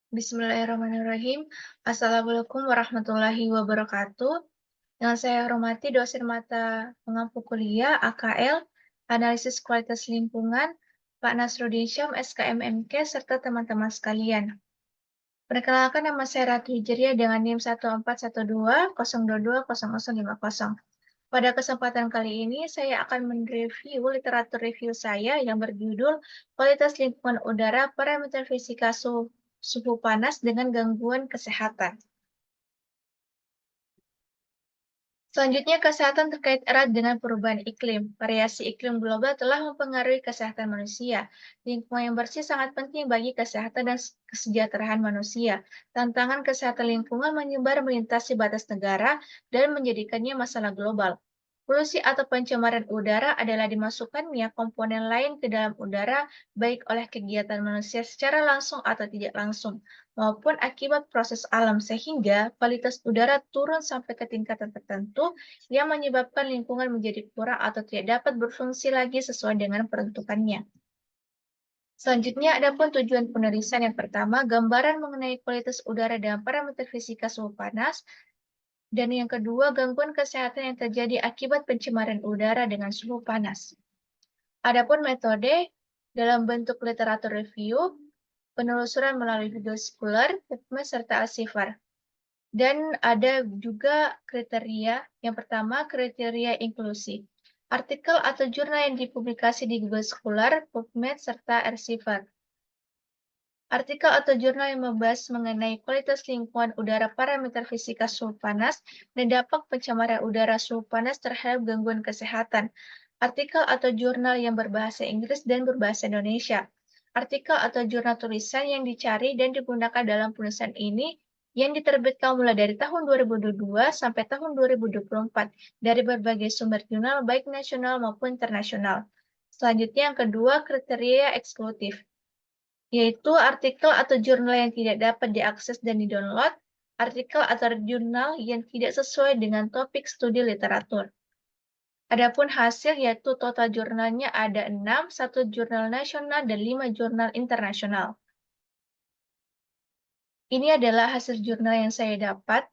Bismillahirrahmanirrahim. Assalamualaikum warahmatullahi wabarakatuh. Yang saya hormati dosen mata pengampu kuliah AKL, Analisis Kualitas Lingkungan, Pak Nasruddin Syam, SKMMK, serta teman-teman sekalian. Perkenalkan, nama saya Ratu Hijriah dengan NIM 14120220050. Pada kesempatan kali ini, saya akan mereview literatur review saya yang berjudul Kualitas Lingkungan Udara Parameter Fisika Suhu Panas dengan Gangguan Kesehatan. Selanjutnya, kesehatan terkait erat dengan perubahan iklim. Variasi iklim global telah mempengaruhi kesehatan manusia. Lingkungan yang bersih sangat penting bagi kesehatan dan kesejahteraan manusia. Tantangan kesehatan lingkungan menyebar melintasi batas negara dan menjadikannya masalah global. Polusi atau pencemaran udara adalah dimasukkannya komponen lain ke dalam udara, baik oleh kegiatan manusia secara langsung atau tidak langsung, maupun akibat proses alam, sehingga kualitas udara turun sampai ke tingkatan tertentu yang menyebabkan lingkungan menjadi kurang atau tidak dapat berfungsi lagi sesuai dengan peruntukannya. Selanjutnya, adapun tujuan penulisan yang pertama, gambaran mengenai kualitas udara dan parameter fisika suhu panas, dan yang kedua, gangguan kesehatan yang terjadi akibat pencemaran udara dengan suhu panas. Adapun metode dalam bentuk literatur review, penelusuran melalui video scholar, PubMed, serta Elsevier. Dan ada juga kriteria. Yang pertama, kriteria inklusi. Artikel atau jurnal yang dipublikasi di Google Scholar, PubMed, serta Elsevier. Artikel atau jurnal yang membahas mengenai kualitas lingkungan udara parameter fisika suhu panas dan dampak pencemaran udara suhu panas terhadap gangguan kesehatan. Artikel atau jurnal yang berbahasa Inggris dan berbahasa Indonesia. Artikel atau jurnal tulisan yang dicari dan digunakan dalam penulisan ini yang diterbitkan mulai dari tahun 2022 sampai tahun 2024 dari berbagai sumber jurnal baik nasional maupun internasional. Selanjutnya yang kedua, kriteria eksklusif, yaitu artikel atau jurnal yang tidak dapat diakses dan didownload, artikel atau jurnal yang tidak sesuai dengan topik studi literatur. Adapun hasil yaitu total jurnalnya ada 6, 1 jurnal nasional dan 5 jurnal internasional. Ini adalah hasil jurnal yang saya dapat.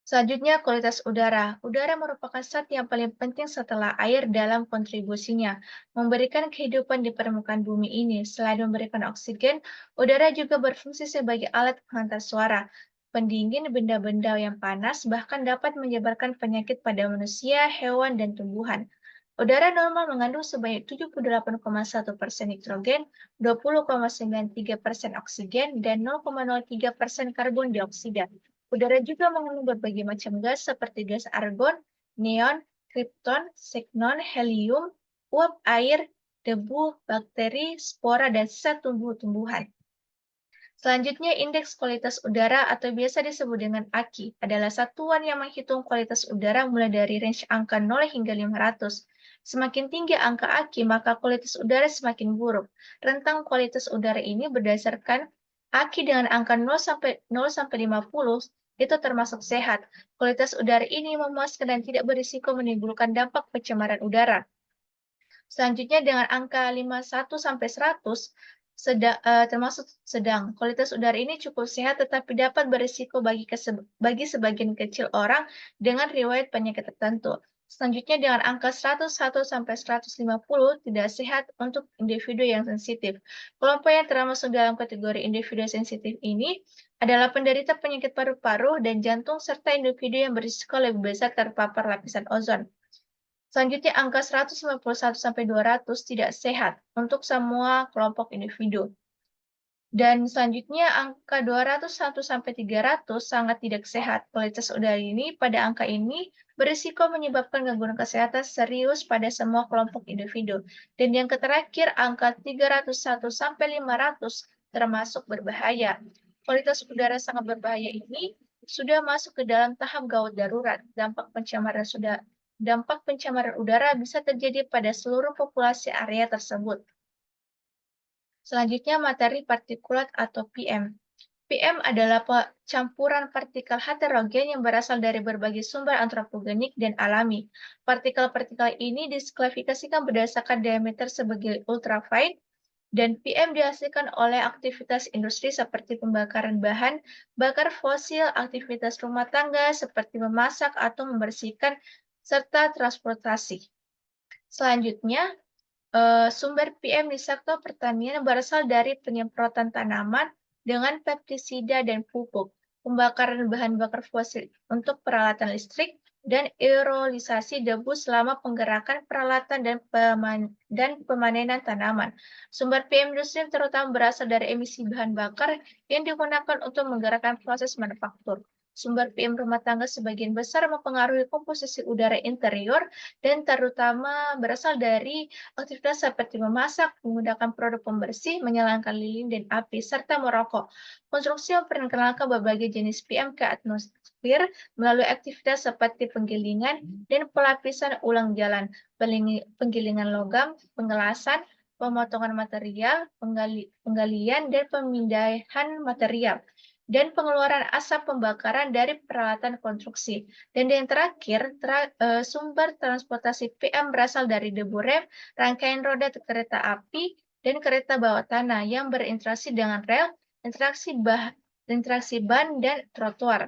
Selanjutnya, kualitas udara. Udara merupakan zat yang paling penting setelah air dalam kontribusinya, memberikan kehidupan di permukaan bumi ini. Selain memberikan oksigen, udara juga berfungsi sebagai alat penghantar suara, pendingin benda-benda yang panas, bahkan dapat menyebarkan penyakit pada manusia, hewan, dan tumbuhan. Udara normal mengandung sebanyak 78,1% nitrogen, 20,93% oksigen, dan 0,03% karbon dioksida. Udara juga mengandung berbagai macam gas seperti gas argon, neon, krypton, xenon, helium, uap air, debu, bakteri, spora, dan sisa tumbuh-tumbuhan. Selanjutnya, indeks kualitas udara atau biasa disebut dengan AQI adalah satuan yang menghitung kualitas udara mulai dari range angka 0 hingga 500. Semakin tinggi angka AQI, maka kualitas udara semakin buruk. Rentang kualitas udara ini berdasarkan AQI dengan angka 0 sampai 50 itu termasuk sehat. Kualitas udara ini memuaskan dan tidak berisiko menimbulkan dampak pencemaran udara. Selanjutnya dengan angka 51 sampai 100 termasuk sedang. Kualitas udara ini cukup sehat tetapi dapat berisiko bagi sebagian kecil orang dengan riwayat penyakit tertentu. Selanjutnya dengan angka 101 sampai 150 tidak sehat untuk individu yang sensitif. Kelompok yang termasuk dalam kategori individu sensitif ini adalah penderita penyakit paru-paru dan jantung serta individu yang berisiko lebih besar terpapar lapisan ozon. Selanjutnya, angka 191 sampai 200 tidak sehat untuk semua kelompok individu. Dan selanjutnya, angka 201 sampai 300 sangat tidak sehat. Kualitas udara ini pada angka ini berisiko menyebabkan gangguan kesehatan serius pada semua kelompok individu. Dan yang terakhir, angka 301 sampai 500 termasuk berbahaya. Kualitas udara sangat berbahaya ini sudah masuk ke dalam tahap gawat darurat. Dampak pencemaran udara bisa terjadi pada seluruh populasi area tersebut. Selanjutnya, materi partikulat atau PM. PM adalah campuran partikel heterogen yang berasal dari berbagai sumber antropogenik dan alami. Partikel-partikel ini disklasifikasikan berdasarkan diameter sebagai ultraviolet dan PM dihasilkan oleh aktivitas industri seperti pembakaran bahan bakar fosil, aktivitas rumah tangga seperti memasak atau membersihkan, serta transportasi. Selanjutnya, sumber PM di sektor pertanian berasal dari penyemprotan tanaman dengan pestisida dan pupuk, pembakaran bahan bakar fosil untuk peralatan listrik, dan aerolisasi debu selama penggerakan peralatan dan pemanenan tanaman. Sumber PM industri terutama berasal dari emisi bahan bakar yang digunakan untuk menggerakkan proses manufaktur. Sumber PM rumah tangga sebagian besar mempengaruhi komposisi udara interior dan terutama berasal dari aktivitas seperti memasak, menggunakan produk pembersih, menyalakan lilin dan api, serta merokok. Konstruksi memperkenalkan berbagai jenis PM ke atmosfer melalui aktivitas seperti penggilingan dan pelapisan ulang jalan, penggilingan logam, pengelasan, pemotongan material, penggalian, dan pemindahan material, dan pengeluaran asap pembakaran dari peralatan konstruksi. Dan yang terakhir, sumber transportasi PM berasal dari debu rem, rangkaian roda kereta api, dan kereta bawah tanah yang berinteraksi dengan rel, interaksi ban, dan trotoar,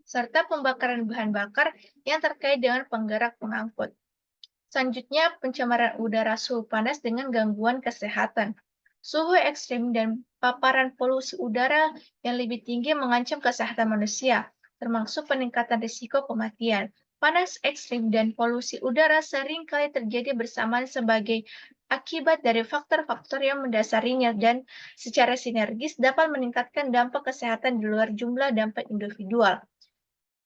serta pembakaran bahan bakar yang terkait dengan penggerak pengangkut. Selanjutnya, pencemaran udara suhu panas dengan gangguan kesehatan. Suhu ekstrim dan paparan polusi udara yang lebih tinggi mengancam kesehatan manusia, termasuk peningkatan risiko kematian. Panas ekstrim dan polusi udara sering kali terjadi bersamaan sebagai akibat dari faktor-faktor yang mendasarinya dan secara sinergis dapat meningkatkan dampak kesehatan di luar jumlah dampak individual.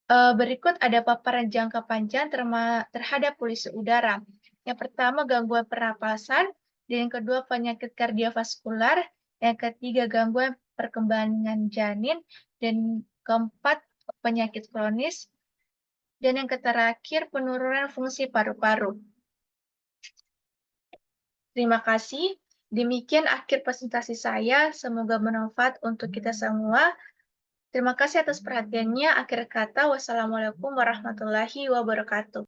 Berikut ada paparan jangka panjang terhadap polusi udara. Yang pertama, gangguan pernapasan, dan yang kedua, penyakit kardiovaskular, yang ketiga, gangguan perkembangan janin, dan keempat, penyakit kronis, dan yang terakhir, penurunan fungsi paru-paru. Terima kasih. Demikian akhir presentasi saya. Semoga bermanfaat untuk kita semua. Terima kasih atas perhatiannya. Akhir kata, wassalamualaikum warahmatullahi wabarakatuh.